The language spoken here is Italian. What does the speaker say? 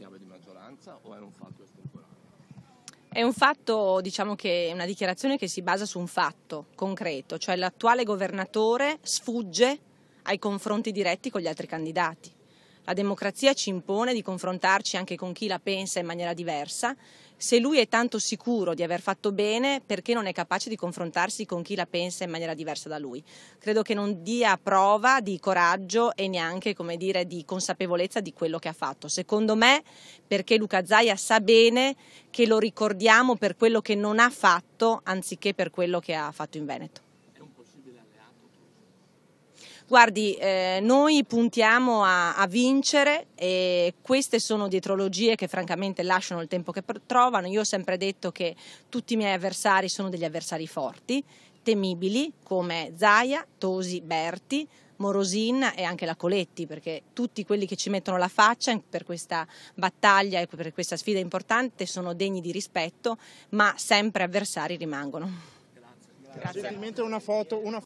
chiave di maggioranza o è un fatto estemporaneo? È un fatto, diciamo che è una dichiarazione che si basa su un fatto concreto, cioè l'attuale governatore sfugge ai confronti diretti con gli altri candidati. La democrazia ci impone di confrontarci anche con chi la pensa in maniera diversa. Se lui è tanto sicuro di aver fatto bene, perché non è capace di confrontarsi con chi la pensa in maniera diversa da lui? Credo che non dia prova di coraggio e neanche, come dire, di consapevolezza di quello che ha fatto. Secondo me, perché Luca Zaia sa bene che lo ricordiamo per quello che non ha fatto, anziché per quello che ha fatto in Veneto. Guardi, noi puntiamo a vincere e queste sono dietrologie che francamente lasciano il tempo che trovano. Io ho sempre detto che tutti i miei avversari sono degli avversari forti, temibili, come Zaia, Tosi, Berti, Morosin e anche la Coletti, perché tutti quelli che ci mettono la faccia per questa battaglia e per questa sfida importante sono degni di rispetto, ma sempre avversari rimangono. Grazie. Una foto.